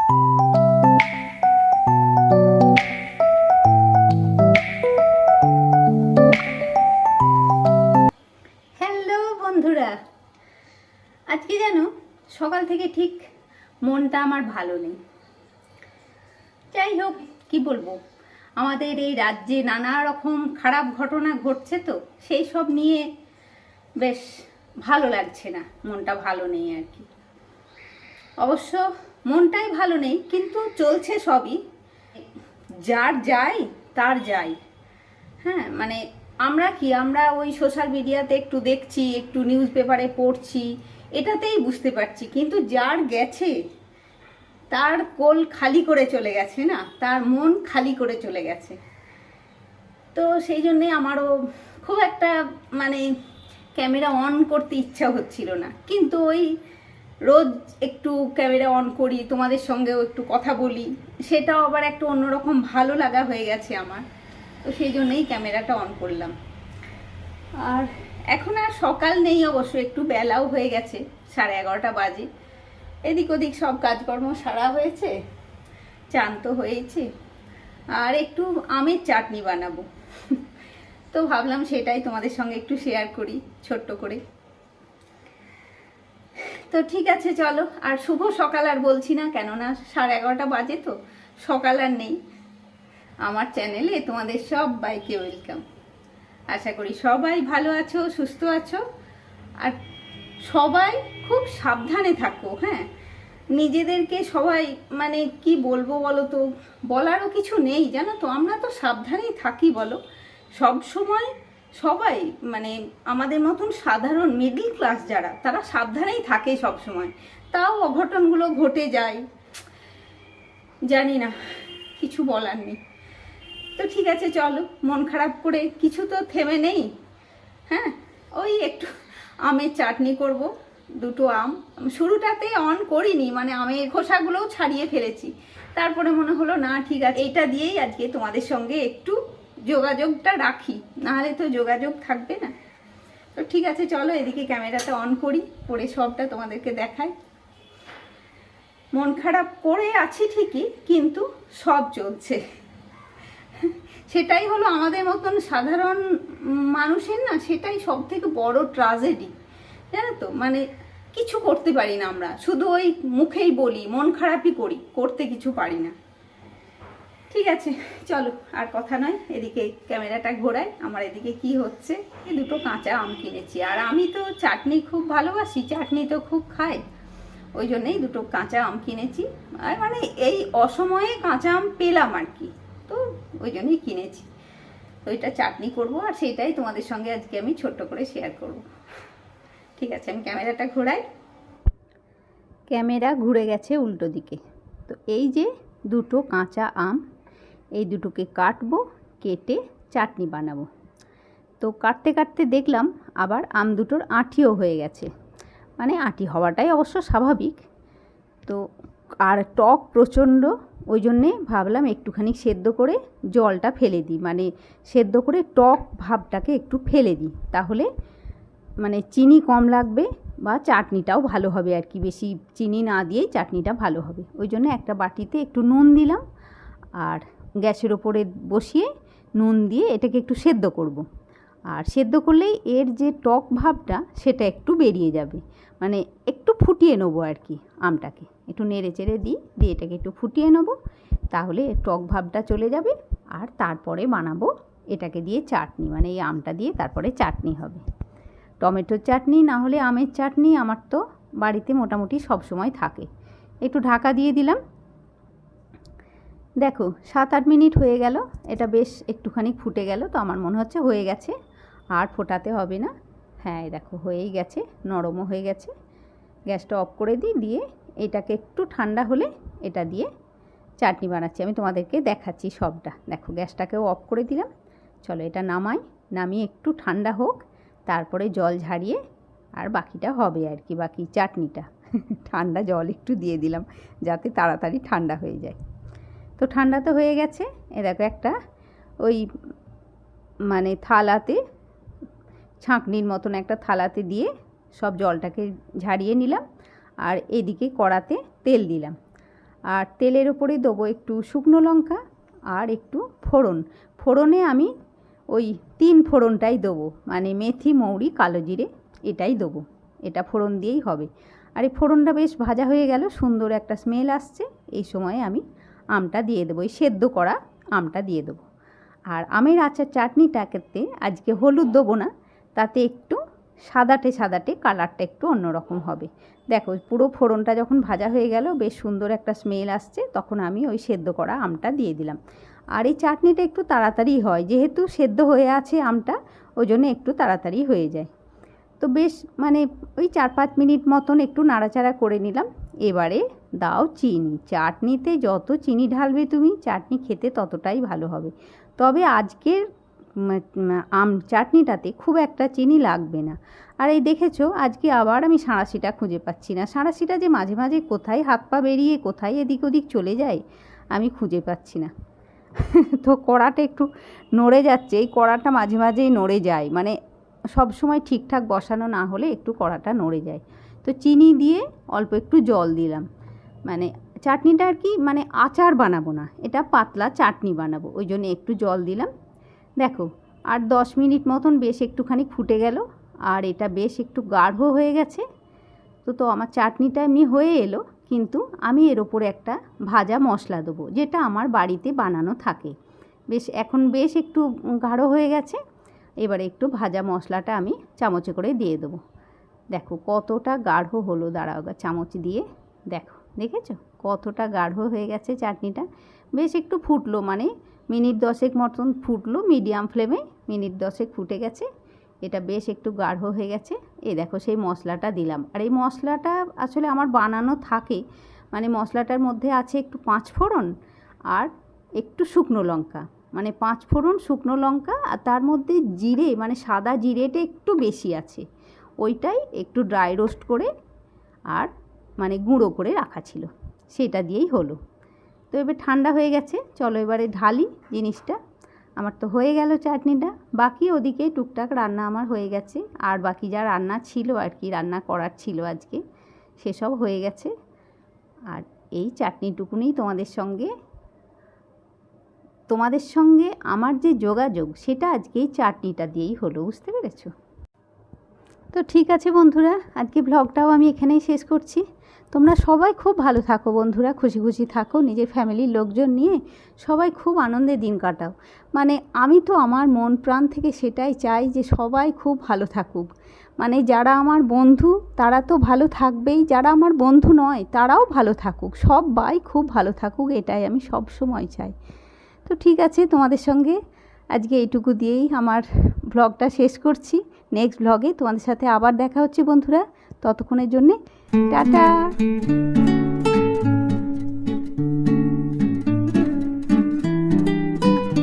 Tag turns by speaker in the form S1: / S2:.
S1: Hello বন্ধুরা, আজকে যেন সকাল থেকে ঠিক মনটা আমার ভালো নেই। যাই হোক, কি বলবো, আমাদের এই রাজ্যে নানা রকম খারাপ ঘটনা ঘটছে, তো সেই সব নিয়ে বেশ ভালো লাগছে না, মনটা ভালো নেই আর কি। অবশ্য মনটাই ভালো নেই, কিন্তু চলছে সবই, যার যাই তার যাই। হ্যাঁ, মানে আমরা ওই সোশ্যাল মিডিয়াতে একটু দেখছি, একটু নিউজ পেপারে পড়ছি, এটাতেই বুঝতে পারছি, কিন্তু যার গেছে তার কোল খালি করে চলে গেছে না, তার মন খালি করে চলে গেছে। তো সেই জন্যে আমারও খুব একটা মানে ক্যামেরা অন করতে ইচ্ছা হচ্ছিল না, কিন্তু ওই রোজ একটু ক্যামেরা অন করি, তোমাদের সঙ্গেও একটু কথা বলি, সেটাও আবার একটা অন্যরকম ভালো লাগা হয়ে গেছে আমার। তো সেই জন্যই ক্যামেরাটা অন করলাম। আর এখন আর সকাল নেই, অবশ্য একটু বেলাও হয়ে গেছে, 11:30 বাজে। এদিক ওদিক সব কাজকর্ম সারা হয়েছে, চান তো হয়েছে, আর একটু আমের চাটনি বানাবো। তো ভাবলাম সেটাই তোমাদের সঙ্গে একটু শেয়ার করি ছোট্ট করে। তো ঠিক আছে, চলো। আর শুভ সকাল আর বলছি না, কেননা 11:30 বাজে, তো সকাল আর নেই। আমার চ্যানেলে তোমাদের সবাইকে ওয়েলকাম। আশা করি সবাই ভালো আছো, সুস্থ আছো, আর সবাই খুব সাবধানে থাকো। হ্যাঁ, নিজেদেরকে সবাই মানে কি বলবো বলো তো, বলারও কিছু নেই, জানো তো, আমরা তো সাবধানেই থাকি বলো সব সময়। সবাই মানে আমাদের মতন সাধারণ মিডল ক্লাস যারা, তারা সাবধানেই থাকে সব সময়, তাও অঘটনগুলো ঘটে যায়। জানি না, কিছু বলার নেই। তো ঠিক আছে, চলো, মন খারাপ করে কিছু তো থেমে নেই। হ্যাঁ, ওই একটু আমের চাটনি করব, দুটো আম। শুরুটাতে অন করিনি, মানে আমের খোসাগুলোও ছাড়িয়ে ফেলেছি, তারপরে মনে হলো না, ঠিক আছে, এইটা দিয়েই আজকে তোমাদের সঙ্গে একটু যোগাযোগটা রাখি, নাহলে তো যোগাযোগ থাকবে না। তো ঠিক আছে, চলো, এদিকে ক্যামেরাটা অন করি, করে সবটা তোমাদেরকে দেখাই। মন খারাপ করে আছি ঠিকই, কিন্তু সব চলছে। সেটাই হলো আমাদের মতন সাধারণ মানুষের না, সেটাই সব থেকে বড় ট্র্যাজেডি, জানো তো। মানে কিছু করতে পারি না আমরা, শুধু ওই মুখেই বলি, মন খারাপই করি, করতে কিছু পারি না। ঠিক আছে, চলো, আর কথা নয়, এদিকে ক্যামেরাটা ঘোরাই। আমার এদিকে কি হচ্ছে, এই দুটো কাঁচা আম কিনেছি, আর আমি তো চাটনি খুব ভালোবাসি, চাটনি তো খুব খাই, ওই জন্যেই দুটো কাঁচা আম কিনেছি। আর মানে এই অসময়ে কাঁচা আম পেলাম আর কি, তো ওই জন্যই কিনেছি। তো ওইটা চাটনি করব, আর সেটাই তোমাদের সঙ্গে আজকে আমি ছোট্ট করে শেয়ার করব। ঠিক আছে, আমি ক্যামেরাটা ঘোরাই। ক্যামেরা ঘুরে গেছে উল্টো দিকে। তো এই যে দুটো কাঁচা আম, এই দুটোকে কাটবো, কেটে চাটনি বানাবো। তো কাটতে কাটতে দেখলাম আবার আম দুটোর আঁটিও হয়ে গেছে, মানে আঁটি হওয়াটাই অবশ্য স্বাভাবিক। তো আর টক প্রচণ্ড, ওই জন্যে ভাবলাম একটুখানি সেদ্ধ করে জলটা ফেলে দিই, মানে সেদ্ধ করে টক ভাবটাকে একটু ফেলে দিই, তাহলে মানে চিনি কম লাগবে বা চাটনিটাও ভালো হবে আর কি। বেশি চিনি না দিয়েই চাটনিটা ভালো হবে। ওই জন্য একটা বাটিতে একটু নুন দিলাম, আর গ্যাসের ওপরে বসিয়ে নুন দিয়ে এটাকে একটু সেদ্ধ করব। আর সেদ্ধ করলেই এর যে টক ভাবটা সেটা একটু বেরিয়ে যাবে, মানে একটু ফুটিয়ে নেবো আর কি। আমটাকে একটু নেড়ে চেড়ে দিয়ে এটাকে একটু ফুটিয়ে নেবো, তাহলে টক ভাবটা চলে যাবে। আর তারপরে বানাবো এটাকে দিয়ে চাটনি, মানে এই আমটা দিয়ে তারপরে চাটনি হবে। টমেটোর চাটনি না হলে আমের চাটনি আমার তো বাড়িতে মোটামুটি সব সময় থাকে। একটু ঢাকা দিয়ে দিলাম। দেখো 7-8 মিনিট হয়ে গেল, এটা বেশ একটুখানি ফুটে গেল, তো আমার মনে হচ্ছে হয়ে গেছে, আর ফোটাতে হবে না। হ্যাঁ, দেখো হয়েই গেছে, নরমও হয়ে গেছে। গ্যাসটা অফ করে দিয়ে এটাকে একটু ঠান্ডা হলে এটা দিয়ে চাটনি বানাচ্ছি, আমি তোমাদেরকে দেখাচ্ছি সবটা। দেখো গ্যাসটাকেও অফ করে দিলাম। চলো এটা নামাই, নামিয়ে একটু ঠান্ডা হোক, তারপরে জল ঝারিয়ে আর বাকিটা হবে আর কি, বাকি চাটনিটা। ঠান্ডা জল একটু দিয়ে দিলাম যাতে তাড়াতাড়ি ঠান্ডা হয়ে যায়। তো ঠান্ডা তো হয়ে গেছে। এ দেখো একটা ওই মানে থালাতে, ছাঁকনির মতন একটা থালাতে দিয়ে সব জলটাকে ঝারিয়ে নিলাম, আর এদিকে কড়াতে তেল দিলাম। আর তেলের ওপরে দেবো একটু শুকনো লঙ্কা আর একটু ফোড়ন। ফোড়নে আমি ওই 3 ফোড়নটাই দেবো, মানে মেথি, মৌরি, কালো জিরে এটাই দেবো। এটা ফোড়ন দিয়েই হবে। আর এই ফোড়নটা বেশ ভাজা হয়ে গেল, সুন্দর একটা স্মেল আসছে। এই সময় আমি আমটা দিয়ে দেবো, এই সেদ্ধ করা আমটা দিয়ে দেবো। আর আমের আচার চাটনিটাতে আজকে হলুদ দেবো না, তাতে একটু সাদাটে কালারটা একটু অন্যরকম হবে। দেখো পুরো ফোড়নটা যখন ভাজা হয়ে গেল, বেশ সুন্দর একটা স্মেল আসছে, তখন আমি ওই সেদ্ধ করা আমটা দিয়ে দিলাম। আর এই চাটনিটা একটু তাড়াতাড়ি হয়, যেহেতু সেদ্ধ হয়ে আছে আমটা, ওই জন্য একটু তাড়াতাড়ি হয়ে যায়। তো বেশ মানে ওই 4-5 মিনিট মতন একটু নাড়াচাড়া করে নিলাম। এবারে দাও চিনি। চাটনিতে যত চিনি ঢালবে তুমি, চাটনি খেতে ততটাই ভালো হবে। তবে আজকের আম চাটনিটাতে খুব একটা চিনি লাগবে না। আর এই দেখেছো, আজকে আবার আমি সাঁড়াশিটা খুঁজে পাচ্ছি না। সাঁড়াশিটা যে মাঝে মাঝে কোথায় হাত পা বেরিয়ে কোথায় এদিক ওদিক চলে যায়, আমি খুঁজে পাচ্ছি না। তো কড়াটা একটু নড়ে যাচ্ছে, এই কড়াটা মাঝে মাঝেই নড়ে যায়, মানে সব সময় ঠিকঠাক বসানো না হলে একটু কড়াটা নড়ে যায়। তো চিনি দিয়ে অল্প একটু জল দিলাম, মানে চাটনিটা আর কি, মানে আচার বানাবো না, এটা পাতলা চাটনি বানাবো, ওই জন্য একটু জল দিলাম। দেখো আর 10 মিনিট মতন বেশ একটুখানি ফুটে গেল, আর এটা বেশ একটু গাঢ় হয়ে গেছে। তো আমার চাটনিটা এমনি হয়ে এলো, কিন্তু আমি এর ওপরে একটা ভাজা মশলা দেবো, যেটা আমার বাড়িতে বানানো থাকে। এখন বেশ একটু গাঢ় হয়ে গেছে। এবারে একটু ভাজা মশলাটা আমি চামচে করে দিয়ে দেবো। দেখো কতটা গাঢ় হলো, দাঁড়াও চামচ দিয়ে দেখেছো কতটা গাঢ় হয়ে গেছে চাটনিটা। বেশ একটু ফুটলো, মানে মিনিট 10 মতন ফুটলো, মিডিয়াম ফ্লেমে মিনিট 10 ফুটে গেছে। এটা বেশ একটু গাঢ় হয়ে গেছে। এই দেখো সেই মশলাটা দিলাম। আর এই মশলাটা আসলে আমার বানানো থাকে, মানে মশলাটার মধ্যে আছে একটু 5 ফোড়ন আর একটু শুকনো লঙ্কা, মানে 5 ফোড়ন, শুকনো লঙ্কা, আর তার মধ্যে জিরে, মানে সাদা জিরেটা একটু বেশি আছে, ওইটাই একটু ড্রাই রোস্ট করে আর মানে গুঁড়ো করে রাখা ছিল, সেটা দিয়েই হলো। তো এবার ঠান্ডা হয়ে গেছে, চলো এবারে ঢালি জিনিসটা। আমার তো হয়ে গেল চাটনিটা। বাকি ওদিকে টুকটাক রান্না আমার হয়ে গেছে, আর বাকি যা রান্না ছিল আর কি, রান্না করার ছিল আজকে, সেসব হয়ে গেছে। আর এই চাটনিটুকুনি তোমাদের সঙ্গে আমার যে যোগাযোগ, সেটা আজকে এই চাটনিটা দিয়েই হলো, বুঝতে পেরেছো? তো ঠিক আছে বন্ধুরা, আজকে ব্লগটাও আমি এখানেই শেষ করছি। তোমরা সবাই খুব ভালো থাকো বন্ধুরা, খুশি খুশি থাকো, নিজের ফ্যামিলির লোকজন নিয়ে সবাই খুব আনন্দে দিন কাটাও। মানে আমি তো আমার মন প্রাণ থেকে সেটাই চাই যে সবাই খুব ভালো থাকুক। মানে যারা আমার বন্ধু তারা তো ভালো থাকবেই, যারা আমার বন্ধু নয় তারাও ভালো থাকুক, সবাই খুব ভালো থাকুক, এটাই আমি সব সময় চাই। তো ঠিক আছে, তোমাদের সঙ্গে আজকে এইটুকু দিয়েই আমার ব্লগটা শেষ করছি। নেক্সট ব্লগে তোমাদের সাথে আবার দেখা হচ্ছে বন্ধুরা, ততক্ষণের জন্যে টাটা।